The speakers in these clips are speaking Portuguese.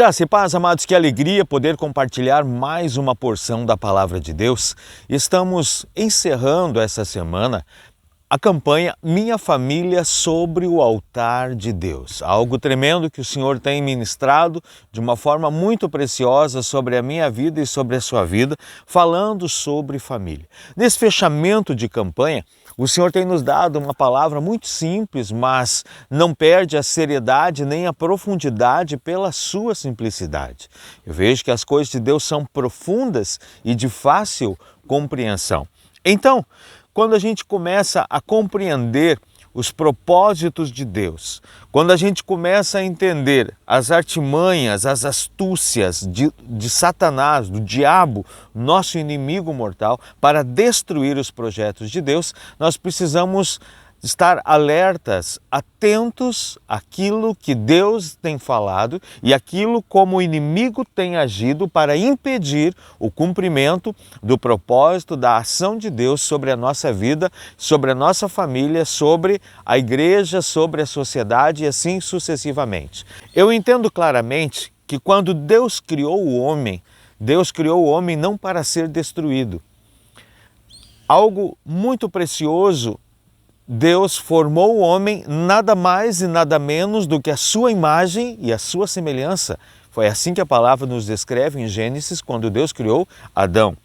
Graça e paz, amados, que alegria poder compartilhar mais uma porção da Palavra de Deus. Estamos encerrando essa semana a campanha Minha Família sobre o Altar de Deus. Algo tremendo que o Senhor tem ministrado de uma forma muito preciosa sobre a minha vida e sobre a sua vida, falando sobre família. Nesse fechamento de campanha, o Senhor tem nos dado uma palavra muito simples, mas não perde a seriedade nem a profundidade pela sua simplicidade. Eu vejo que as coisas de Deus são profundas e de fácil compreensão. Então, quando a gente começa a compreender os propósitos de Deus, quando a gente começa a entender as artimanhas, as astúcias de Satanás, do diabo, nosso inimigo mortal, para destruir os projetos de Deus, nós precisamos estar alertas, atentos àquilo que Deus tem falado e aquilo como o inimigo tem agido para impedir o cumprimento do propósito da ação de Deus sobre a nossa vida, sobre a nossa família, sobre a igreja, sobre a sociedade e assim sucessivamente. Eu entendo claramente que quando Deus criou o homem não para ser destruído. Algo muito precioso, Deus formou o homem nada mais e nada menos do que a sua imagem e a sua semelhança. Foi assim que a palavra nos descreve em Gênesis, quando Deus criou Adão.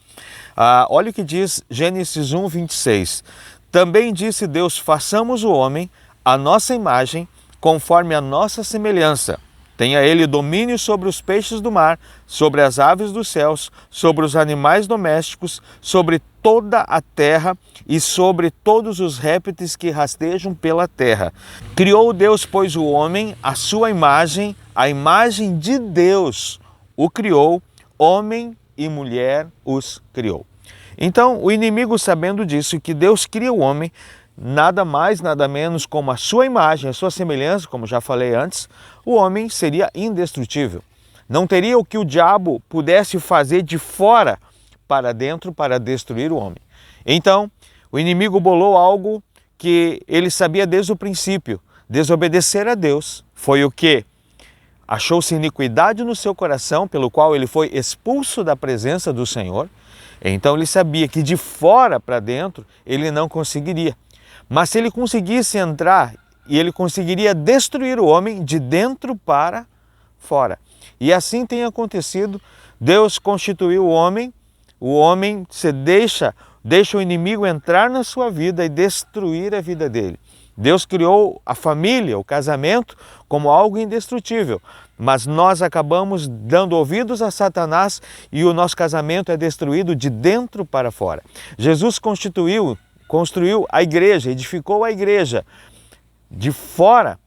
Olha o que diz Gênesis 1, 26. Também disse Deus, façamos o homem à nossa imagem, conforme a nossa semelhança. Tenha ele domínio sobre os peixes do mar, sobre as aves dos céus, sobre os animais domésticos, sobre toda a terra e sobre todos os répteis que rastejam pela terra. Criou Deus, pois, o homem, à sua imagem, a imagem de Deus o criou, homem e mulher os criou. Então, o inimigo, sabendo disso, que Deus cria o homem, nada mais, nada menos como a sua imagem, a sua semelhança, como já falei antes, o homem seria indestrutível. Não teria o que o diabo pudesse fazer de fora para dentro para destruir o homem. Então, o inimigo bolou algo que ele sabia desde o princípio. Desobedecer a Deus foi o que? Achou-se iniquidade no seu coração, pelo qual ele foi expulso da presença do Senhor. Então ele sabia que de fora para dentro ele não conseguiria. Mas se ele conseguisse entrar, e ele conseguiria destruir o homem de dentro para fora. E assim tem acontecido. Deus constituiu o homem se deixa o inimigo entrar na sua vida e destruir a vida dele. Deus criou a família, o casamento, como algo indestrutível, mas nós acabamos dando ouvidos a Satanás e o nosso casamento é destruído de dentro para fora. Jesus construiu a igreja, edificou a igreja. De fora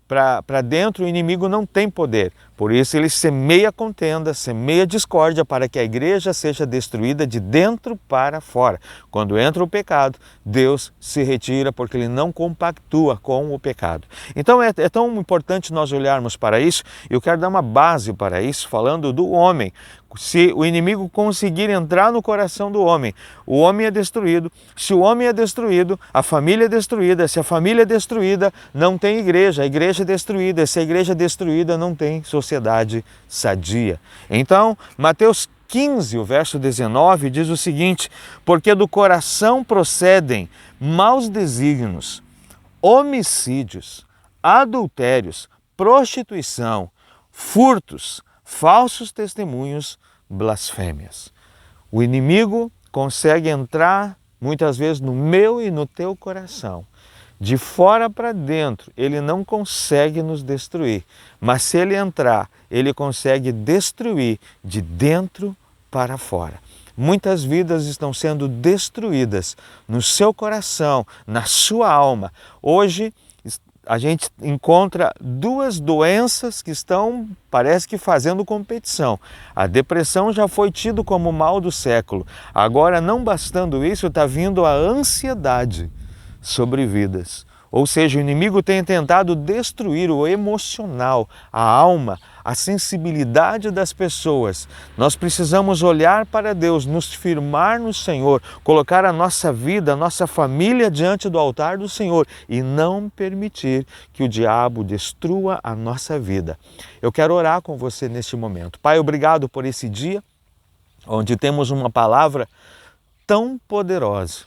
para dentro o inimigo não tem poder, por isso ele semeia contenda, semeia discórdia para que a igreja seja destruída de dentro para fora. Quando entra o pecado, Deus se retira porque ele não compactua com o pecado. Então é tão importante nós olharmos para isso. Eu quero dar uma base para isso, falando do homem. Se o inimigo conseguir entrar no coração do homem, o homem é destruído. Se o homem é destruído, a família é destruída. Se a família é destruída, não tem igreja. A igreja é destruída. Se a igreja é destruída, não tem sociedade sadia. Então, Mateus 15, o verso 19, diz o seguinte: porque do coração procedem maus desígnios, homicídios, adultérios, prostituição, furtos, falsos testemunhos, blasfêmias. O inimigo consegue entrar muitas vezes no meu e no teu coração. De fora para dentro, ele não consegue nos destruir. Mas se ele entrar, ele consegue destruir de dentro para fora. Muitas vidas estão sendo destruídas no seu coração, na sua alma. Hoje, a gente encontra duas doenças que estão, parece que fazendo competição. A depressão já foi tido como o mal do século. Agora, não bastando isso, está vindo a ansiedade sobre vidas. Ou seja, o inimigo tem tentado destruir o emocional, a alma, a sensibilidade das pessoas. Nós precisamos olhar para Deus, nos firmar no Senhor, colocar a nossa vida, a nossa família diante do altar do Senhor e não permitir que o diabo destrua a nossa vida. Eu quero orar com você neste momento. Pai, obrigado por esse dia, onde temos uma palavra tão poderosa,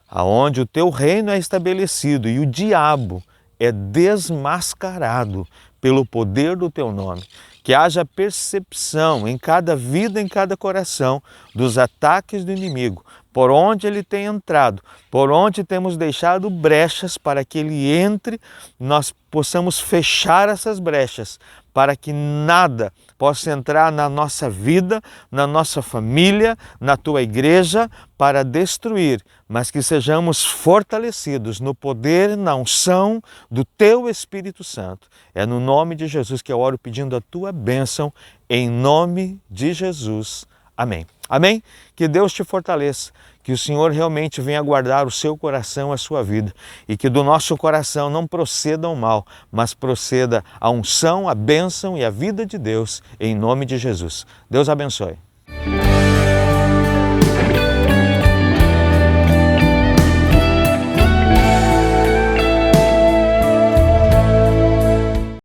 aonde o teu reino é estabelecido e o diabo é desmascarado pelo poder do teu nome. Que haja percepção em cada vida, em cada coração, dos ataques do inimigo, por onde ele tem entrado, por onde temos deixado brechas para que ele entre, nós possamos fechar essas brechas, para que nada possa entrar na nossa vida, na nossa família, na tua igreja, para destruir, mas que sejamos fortalecidos no poder, na unção do teu Espírito Santo. É no nome de Jesus que eu oro pedindo a tua bênção, em nome de Jesus. Amém. Amém? Que Deus te fortaleça, que o Senhor realmente venha guardar o seu coração, a sua vida, e que do nosso coração não proceda o mal, mas proceda a unção, a bênção e a vida de Deus, em nome de Jesus. Deus abençoe.